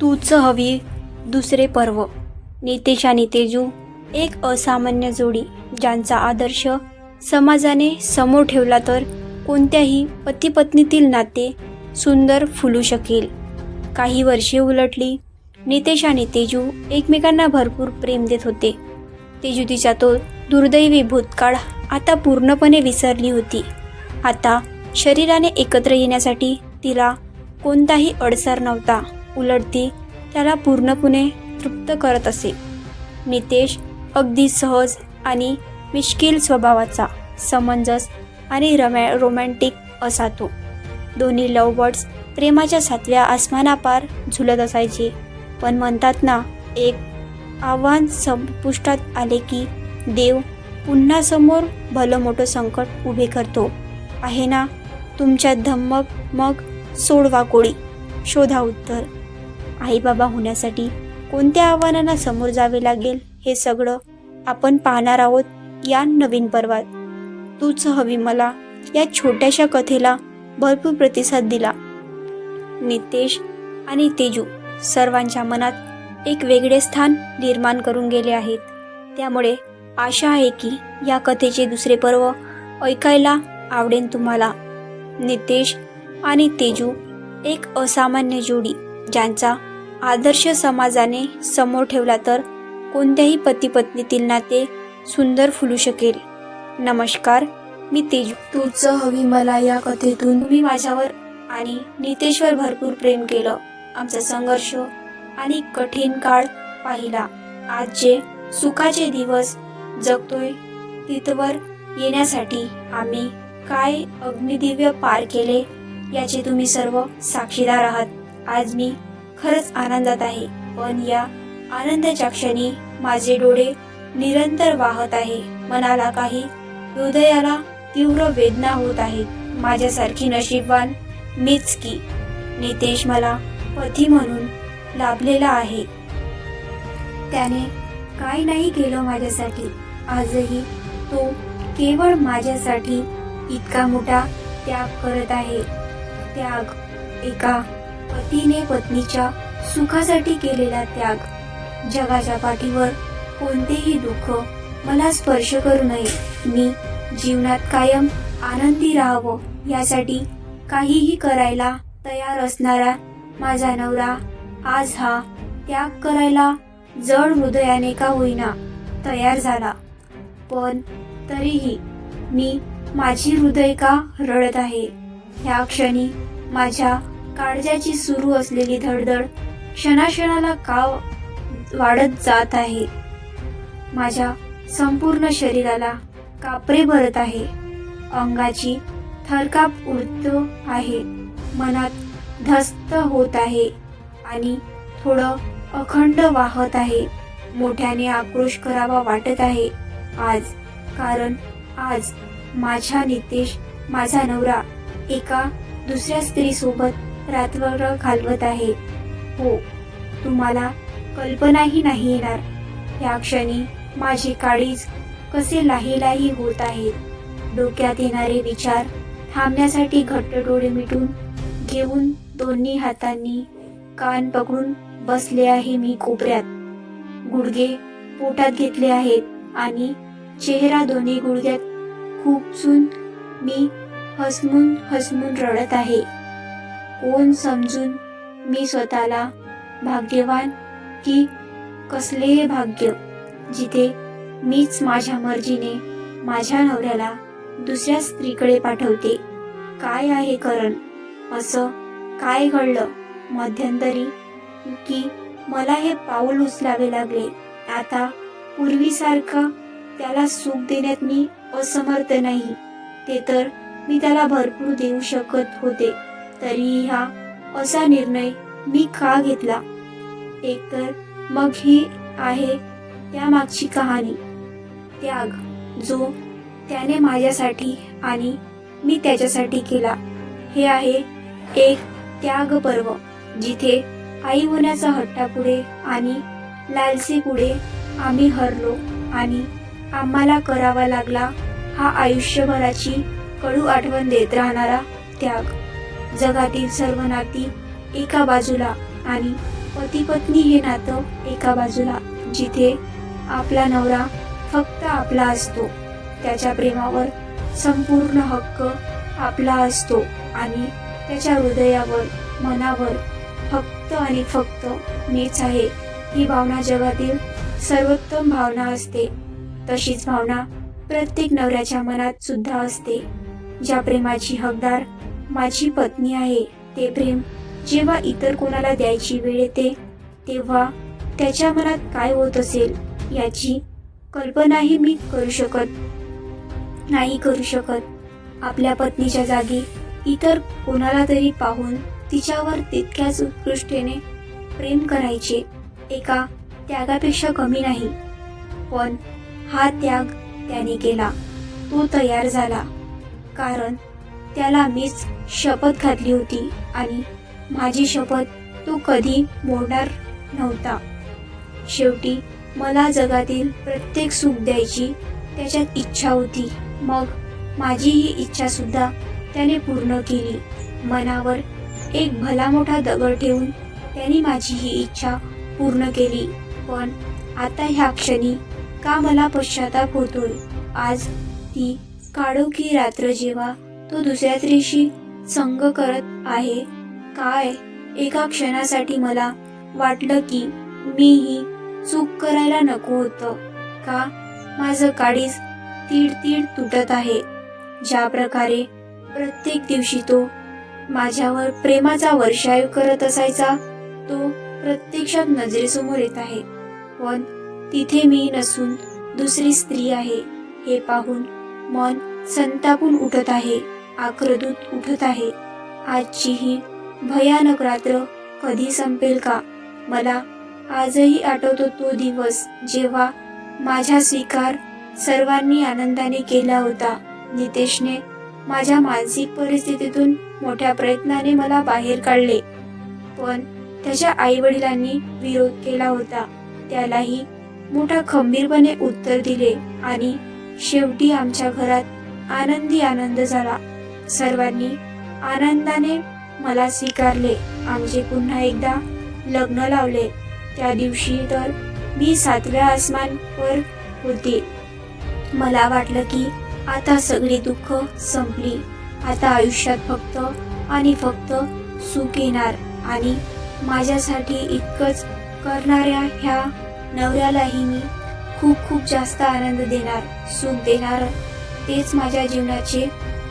तूच हवी दुसरे पर्व. नितेश आणि तेजू एक असामान्य जोडी, ज्यांचा आदर्श समाजाने समोर ठेवला तर कोणत्याही पती पत्नीतील नाते सुंदर फुलू शकेल. काही वर्षे उलटली. नितेश आणि तेजू एकमेकांना भरपूर प्रेम देत होते. तेजू तिचा तो दुर्दैवी भूतकाळ आता पूर्णपणे विसरली होती. आता शरीराने एकत्र येण्यासाठी तिला कोणताही अडसर नव्हता. उलट ती त्याला पूर्णपणे तृप्त करत असे. नितेश अगदी सहज आणि मिश्किल स्वभावाचा, समंजस आणि रोमॅन्टिक असा तो. दोन्ही लव्हबर्ड्स प्रेमाच्या 7व्या आसमानापार झुलत असायचे. पण म्हणतात ना, एक आव्हान संपुष्टात आले की देव पुन्हा समोर भलं मोठं संकट उभे करतो. आहे ना तुमच्यात धमक, मग सोडवा कोळी, शोधा उत्तर. आईबाबा होण्यासाठी कोणत्या आव्हानांना समोर जावे लागेल हे सगळं आपण पाहणार आहोत या नवीन पर्वात. तूच हवी मला या छोट्याशा कथेला भरपूर प्रतिसाद दिला. नितेश आणि तेजू सर्वांच्या मनात एक वेगळे स्थान निर्माण करून गेले आहेत. त्यामुळे आशा आहे की या कथेचे दुसरे पर्व ऐकायला आवडेल तुम्हाला. नितेश आणि तेजू एक असामान्य जोडी, ज्यांचा आदर्श समाजाने समोर ठेवला तर कोणत्याही पती पत्नीतील नाते सुंदर फुलू शकेल. नमस्कार, मी तेजू. तूच हवी मला या कथेतून तुम्ही माझ्यावर आणि नितेशवर भरपूर प्रेम केलं. आमचा संघर्ष आणि कठीण काळ पाहिला. आज जे सुखाचे दिवस जगतोय तिथवर येण्यासाठी आम्ही काय अग्निदिव्य पार केले याचे तुम्ही सर्व साक्षीदार आहात. आज मी खरंच आनंदात आहे. पण या आनंदाच्या क्षणी माझे डोळे निरंतर वाहत आहे. मनाला काही, हृदयाला तीव्र वेदना होत आहेत. माझ्यासारखी नशीबवान मीच की. नितेश मला पती म्हणून लाभलेला आहे. त्याने काय नाही केलं माझ्यासाठी. आजही तो केवळ माझ्यासाठी इतका मोठा त्याग करत आहे. त्याग, एका पतीने पत्नीच्या सुखासाठी केलेला त्याग. जगाच्या पाठीवर कोणतेही दुःख मला स्पर्श करू नये. मी जीवनात कायम आनंदी राहावं यासाठी काहीही करायला तयार असणारा माझा नवरा आज हा त्याग करायला जड हृदयाने का होईना तयार झाला. पण तरीही मी माझी हृदय का रडत आहे. ह्या क्षणी माझ्या काळजाची सुरू असलेली धडधड क्षणाक्षणाला का वाढत जात आहे. माझ्या संपूर्ण शरीराला कापरे भरत आहे. अंगाची थरकाप उडत आहे. मनात धस्त होत आहे आणि थोडं अखंड वाहत आहे. मोठ्याने आक्रोश करावा वाटत आहे आज. कारण आज माझा नितेश, माझा नवरा एका दुसऱ्या स्त्रीसोबत रात्र घालवत आहे. हो, तुम्हाला कल्पनाही नाही येणार या क्षणी माझे काळीज कसे लाहीलाही होत आहेत. डोक्यात येणारे विचार थांबण्यासाठी घट्ट डोळे मिटून घेऊन दोन्ही हातांनी कान पकडून बसले आहे मी कोपऱ्यात. गुडघे पोटात घेतले आहेत आणि चेहरा दोन्ही गुडघ्यात खुपसून मी हसमून हसमून रडत आहे. कोण समजून मी स्वतःला भाग्यवान की कसले भाग्य, जिथे मीच माझ्या मर्जीने माझ्या नवऱ्याला दुसऱ्या स्त्रीकडे पाठवते. काय आहे कारण? असं काय घडलं मध्यंतरी की मला हे पाऊल उचलावे लागले? आता पूर्वीसारखं त्याला सुख देण्यात मी असमर्थ नाही. ते तर मी त्याला भरपूर देऊ शकत होते. तरीही हा असा निर्णय मी का घेतला? एकतर मग ही आहे त्यामागची कहाणी. त्याग, जो त्याने माझ्यासाठी आणि मी त्याच्यासाठी केला. हे आहे एक त्याग पर्व, जिथे आई होण्याचा हट्टापुढे आणि लालसेपुढे आम्ही हरलो आणि आम्हाला करावा लागला हा आयुष्यभराची कडू आठवण देत राहणारा त्याग. जगातील सर्व नाती एका बाजूला आणि पती पत्नी हे नातं एका बाजूला, जिथे आपला नवरा फक्त आपला असतो, त्याच्या प्रेमावर संपूर्ण हक्क आपला असतो आणि त्याच्या हृदयावर मनावर फक्त आणि फक्त मीच आहे, ही भावना जगातील सर्वोत्तम भावना असते. तशीच भावना प्रत्येक नवऱ्याच्या मनात सुद्धा असते. ज्या प्रेमाची हकदार माझी पत्नी आहे, ते प्रेम जेव्हा इतर कोणाला द्यायची वेळ येते, तेव्हा त्याच्या मनात काय होत असेल याची कल्पनाही मी करू शकत. आपल्या पत्नीच्या जागी इतर कोणाला तरी पाहून तिच्यावर तितक्याच उत्कृष्टेने प्रेम करायचे एका त्यागापेक्षा कमी नाही. पण हा त्याग त्याने केला. तो तयार झाला, कारण त्याला मीच शपथ घातली होती आणि माझी शपथ तो कधी मोडणार नव्हता. शेवटी मला जगातील प्रत्येक सुख द्यायची त्याच्यात इच्छा होती. मग माझी ही इच्छा सुद्धा त्याने पूर्ण केली. मनावर एक भला मोठा दगड ठेवून त्याने माझी ही इच्छा पूर्ण केली. पण आता ह्या क्षणी का मला पश्चाताप होतोय? आज ती काळोखी रात्र जेव्हा तो दुसऱ्या स्त्रीशी संग करत आहे, काय एका क्षणासाठी मला वाटलं की मी ही चूक करायला नको होतं का? माझं काळीज तीड तीड तुटत आहे. ज्या प्रकारे प्रत्येक दिवशी तो माझ्यावर प्रेमाचा वर्षाव करत असायचा, तो प्रत्यक्षात नजरेसमोर येत आहे. पण तिथे मी नसून दुसरी स्त्री आहे हे पाहून मन संतापून उठत आहे, आक्रदूत उठत आहे. आजची ही भयानक रात्र कधी संपेल का? मला आजही आठवतो तो दिवस जेव्हा माझा स्वीकार सर्वांनी आनंदाने केला होता. नितेशने माझ्या मानसिक परिस्थितीतून मोठ्या प्रयत्नाने मला बाहेर काढले, पण त्याच्या आई वडिलांनी विरोध केला होता. त्यालाही मोठा खंबीरपणे उत्तर दिले आणि शेवटी आमच्या घरात आनंदी आनंद झाला. सर्वांनी आनंदाने मला स्वीकारले. आमचे पुन्हा एकदा लग्न लावले. त्या दिवशी तर मी 7व्या आसमानावर होते. मला वाटलं की आता सगळी दुःख संपली. आता आयुष्यात फक्त आणि फक्त सुख येणार आणि माझ्यासाठी इतकंच करणाऱ्या ह्या नवऱ्यालाही मी खूप खूप जास्त आनंद देणार, सुख देणार. तेच माझ्या जीवनाचे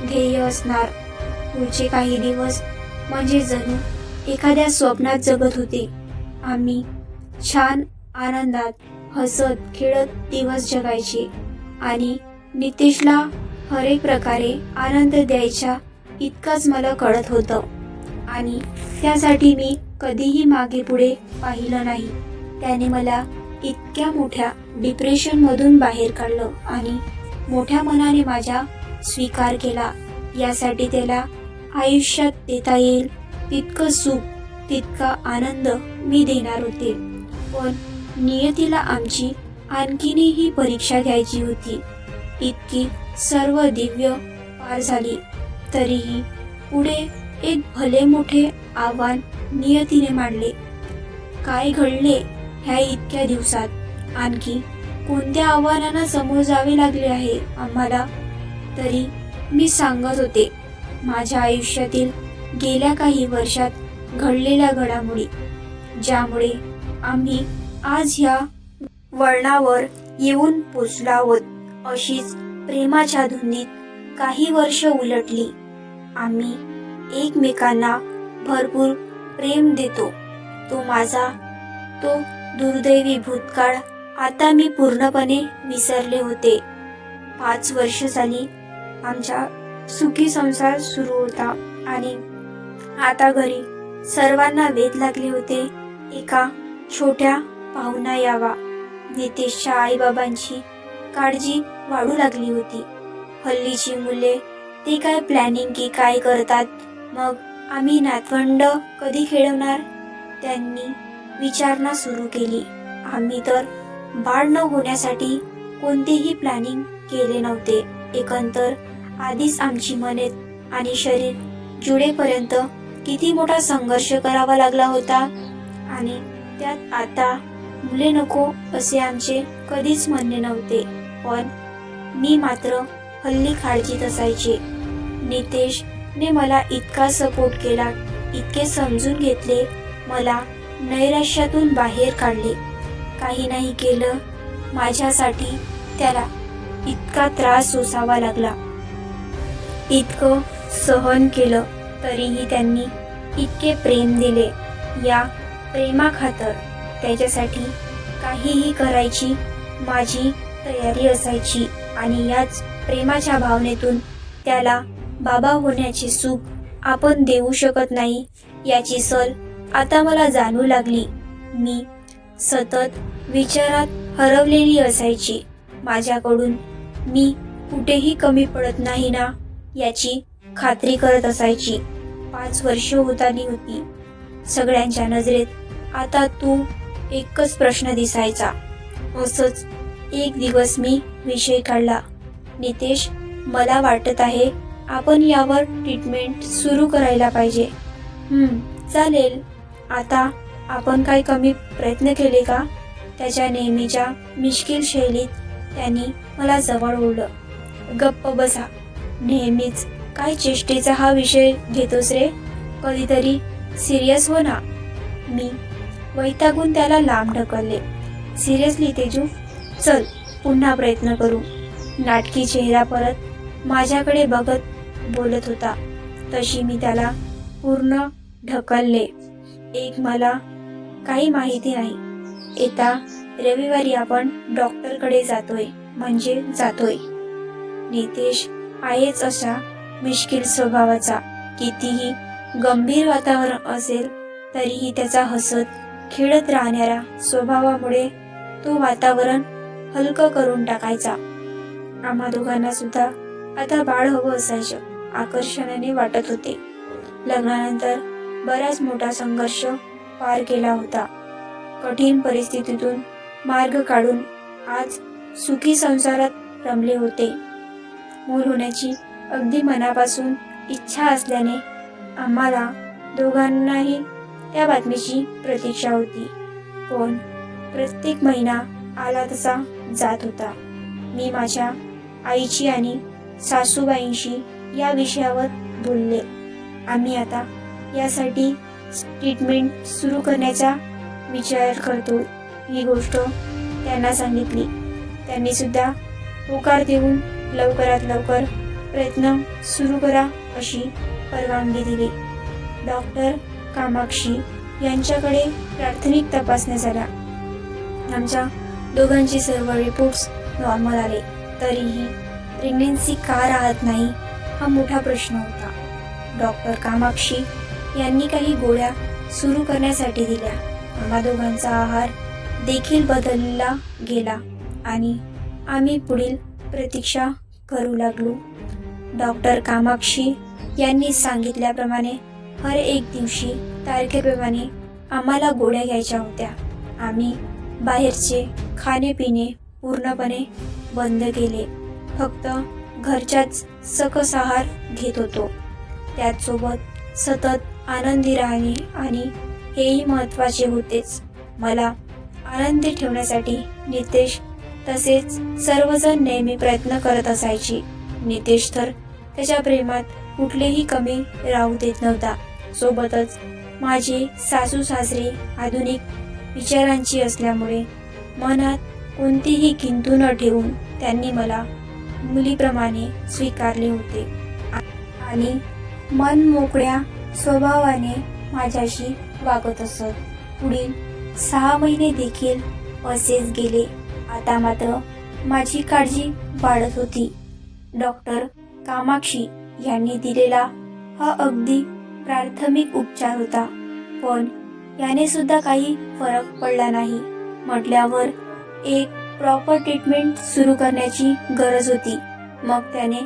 ध्येय असणार. पुढचे काही दिवस म्हणजे जणू एखाद्या स्वप्नात जगत होते. आम्ही छान आनंदात हसत खेळत दिवस जगायचे आणि नितेशला हर एक प्रकारे आनंद द्यायचा इतकंच मला कळत होतं आणि त्यासाठी मी कधीही मागे पुढे पाहिलं नाही. त्याने मला इतक्या मोठ्या डिप्रेशनमधून बाहेर काढलं आणि मोठ्या मनाने माझा स्वीकार केला. यासाठी त्याला आयुष्यात देता येईल तितकं सुख, तितका आनंद मी देणार होते. पण नियतीला आमची आणखीनही परीक्षा घ्यायची होती. इतकी सर्व दिव्य पार झाली तरीही पुढे एक भले मोठे आव्हान नियतीने मांडले. काय घडले ह्या इतक्या दिवसात? आणखी कोणत्या आव्हानांना समोर जावे लागले आहे आम्हाला? तरी मी सांगत होते, माझ्या आयुष्यातील गेल्या काही वर्षात घडलेल्या घडामोडी, ज्यामुळे आम्ही आज ह्या वळणावर येऊन पोचलो आहोत. अशीच प्रेमाच्या धुंदीत काही वर्ष उलटली. आम्ही एकमेकांना भरपूर प्रेम देतो. तो माझा तो दुर्दैवी भूतकाळ आता मी पूर्णपणे विसरले होते. 5 वर्ष झाली आमचा सुखी संसार सुरू होता आणि आता घरी सर्वांना वेध लागले होते एका छोट्या पाहुणा यावा. नितेशच्या आईबाबांची काळजी वाढू लागली होती. हल्लीची मुले ते काय प्लॅनिंग की काय करतात, मग आम्ही नातवंड कधी खेळवणार, त्यांनी विचारणा सुरू केली. आम्ही तर बाळ न होण्यासाठी कोणतेही प्लॅनिंग केले नव्हते. एकंदर आधीच आमची मने आणि शरीर जुळेपर्यंत किती मोठा संघर्ष करावा लागला होता आणि त्यात आता मुले नको असे आमचे कधीच म्हणणे नव्हते, पण मी मात्र हल्ली काळजीत असायचे. नितेशने मला इतका सपोर्ट केला, इतके समजून घेतले, मला नैराश्यातून बाहेर काढले. काही नाही केलं माझ्यासाठी त्याला इतका त्रास सोसावा लागला. इतकं सहन केलं तरीही त्यांनी इतके प्रेम दिले. या प्रेमाखातर त्याच्यासाठी काहीही करायची माझी तयारी असायची आणि याच प्रेमाच्या भावनेतून त्याला बाबा होण्याचे सुख आपण देऊ शकत नाही याची सल आता मला जाणवू लागली. मी सतत विचारात हरवलेली असायची. माझ्याकडून मी कुठेही कमी पडत नाही ना याची खात्री करत असायची. 5 वर्ष होत आली होती. सगळ्यांच्या नजरेत आता तू एकच प्रश्न दिसायचा. असंच एक दिवस मी विषय काढला. नितेश, मला वाटत आहे आपण यावर ट्रीटमेंट सुरू करायला पाहिजे. चालेल. आता आपण काही कमी प्रयत्न केले का? त्याच्या नेहमीच्या मिश्किल शैलीत त्यांनी मला जवळ ओढलं. गप्प बसा. नेहमीच काय चेष्टेचा हा विषय घेतोस रे? कधीतरी सिरियस हो ना. मी वैतागून त्याला लांब ढकलले. सिरियसली तेजू, चल पुन्हा प्रयत्न करू. नाटकी चेहरा परत माझ्याकडे बघत बोलत होता. तशी मी त्याला पूर्ण ढकलले. एक मला काही माहिती नाही. येता रविवारी आपण डॉक्टरकडे जातोय. म्हणजे जातोय. नितेश आहेच अशा मिश्किल स्वभावाचा. कितीही गंभीर वातावरण असेल तरीही त्याचा हसत खेळत राहणाऱ्या स्वभावामुळे तो वातावरण हलकं करून टाकायचा. आम्हा दोघांना सुद्धा आता बाळ हवं असायचं आकर्षणाने वाटत होते. लग्नानंतर बराच मोठा संघर्ष पार केला होता. कठीण परिस्थितीतून मार्ग काढून आज सुखी संसारात रमले होते. मूल होण्याची अगदी मनापासून इच्छा असल्याने आम्हाला दोघांनाही त्या बातमीची प्रतीक्षा होती. पण प्रत्येक महिना आला तसा जात होता. मी माझ्या आईची आणि सासूबाईंशी या विषयावर बोलले. आम्ही आता यासाठी ट्रीटमेंट सुरू करण्याचा विचार करतो ही गोष्ट त्यांना सांगितली. त्यांनी सुद्धा होकार देऊन लवकरात लवकर प्रयत्न सुरू करा अशी परवानगी दिली. डॉक्टर कामाक्षी यांच्याकडे प्राथमिक तपासण्या झाल्या. आमच्या दोघांचे सर्व रिपोर्ट्स नॉर्मल आले. तरीही प्रेग्नेन्सी का राहत नाही हा मोठा प्रश्न होता. डॉक्टर कामाक्षी यांनी काही गोळ्या सुरू करण्यासाठी दिल्या. आम्हा दोघांचा आहार देखील बदलला गेला आणि आम्ही पुढील प्रतीक्षा करू लागलो. डॉक्टर कामाक्षी यांनी सांगितल्याप्रमाणे हर एक दिवशी तारखेप्रमाणे आम्हाला गोळ्या घ्यायच्या होत्या. आम्ही बाहेरचे खाणेपिणे पूर्णपणे बंद केले. फक्त घरच्याच सकस आहार घेत होतो. त्याचसोबत सतत आनंदी राहणे आणि हेही महत्त्वाचे होतेच. मला आनंदी ठेवण्यासाठी नितेश तसेच सर्वजण नेहमी प्रयत्न करत असायचे. नितेश तर त्याच्या प्रेमात कुठलेही कमी राहू देत नव्हता. सोबतच माझे सासू सासरे आधुनिक विचारांची असल्यामुळे मनात कोणतीही किंतु न ठेवून त्यांनी मला मुलीप्रमाणे स्वीकारले होते आणि मन मोकळ्या स्वभावाने माझ्याशी वागत असत. पुढील 6 महिने देखील असेच गेले. आता मात्र माझी काळजी वाढत होती. डॉक्टर कामाक्षी यांनी दिलेला हा अगदी प्राथमिक उपचार होता, पण याने सुद्धा काही फरक पडला नाही म्हटल्यावर एक प्रॉपर ट्रीटमेंट सुरू करण्याची गरज होती. मग त्याने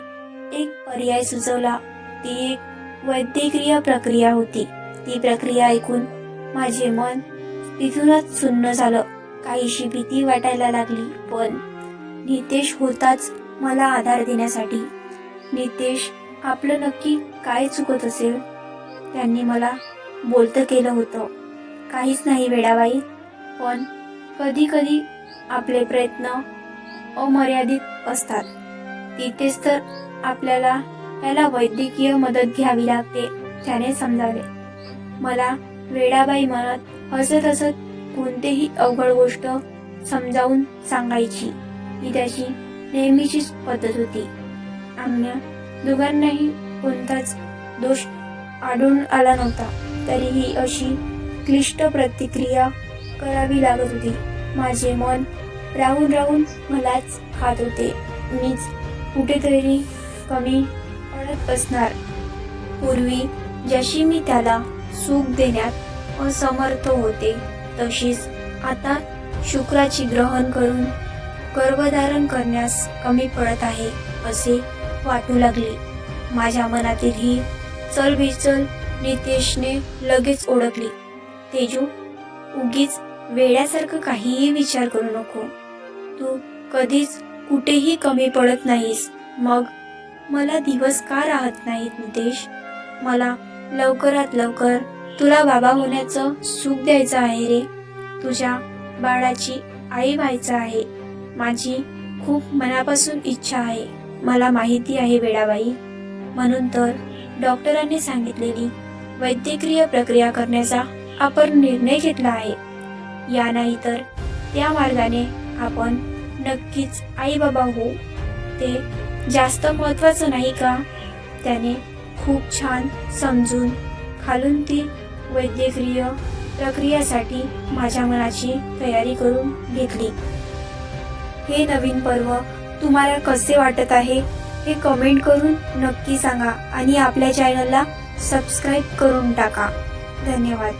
एक पर्याय सुचवला. ती एक वैद्यकीय प्रक्रिया होती. ती प्रक्रिया ऐकून माझे मन तिथूनच सुन्न झालं. काहीशी भीती वाटायला लागली, पण नितेश होताच मला आधार देण्यासाठी. नितेश आपलं नक्की काय चुकत असेल? त्यांनी मला बोलतं केलं होतं. काहीच नाही वेडाबाई, पण कधी कधी आपले प्रयत्न अमर्यादित असतात. तिथेच तर आपल्याला याला वैद्यकीय मदत घ्यावी लागते, त्याने समजावले. मला वेडाबाई म्हणत हसत हसत कोणतीही अवघड गोष्ट समजावून सांगायची ही त्याची नेहमीचीच पद्धत होती. आम्हा दोघांनाही कोणताच दोष आढळून आला नव्हता, तरीही अशी क्लिष्ट प्रतिक्रिया करावी लागत होती. माझे मन राहून राहून मलाच खात होते. मीच कुठेतरी कमी पडत असणार. पूर्वी जशी मी त्याला सुख देण्यात असमर्थ होते, तशीच आता शुक्राची ग्रहण करून गर्भधारण करण्यास कमी पडत आहे असे वाटू लागले. माझ्या मनातील ही चलबिचल नितेशने लगेच ओळखली. तेजू, उगीच वेड्यासारखं काहीही विचार करू नको. तू कधीच कुठेही कमी पडत नाहीस. मग मला दिवस का राहत नाहीत नितेश? मला लवकरात लवकर तुला बाबा होण्याचं सुख द्यायचं आहे रे. तुझ्या बाळाची आई व्हायचं आहे. माझी खूप मनापासून इच्छा आहे. मला माहिती आहे वेडाबाई, म्हणून तर डॉक्टरांनी सांगितलेली वैद्यकीय प्रक्रिया करण्याचा आपण निर्णय घेतला आहे. या नाही तर त्या मार्गाने आपण नक्कीच आई बाबा होऊ. ते जास्त महत्वाचं नाही का? त्याने खूप छान समजून खालून ती वैद्यकीय प्रक्रियासाठी माझ्या मनाची तयारी करून घेतली. हे नवीन पर्व तुम्हाला कसे वाटत आहे हे कमेंट करून नक्की सांगा आणि आपल्या चॅनलला सबस्क्राईब करून टाका. धन्यवाद.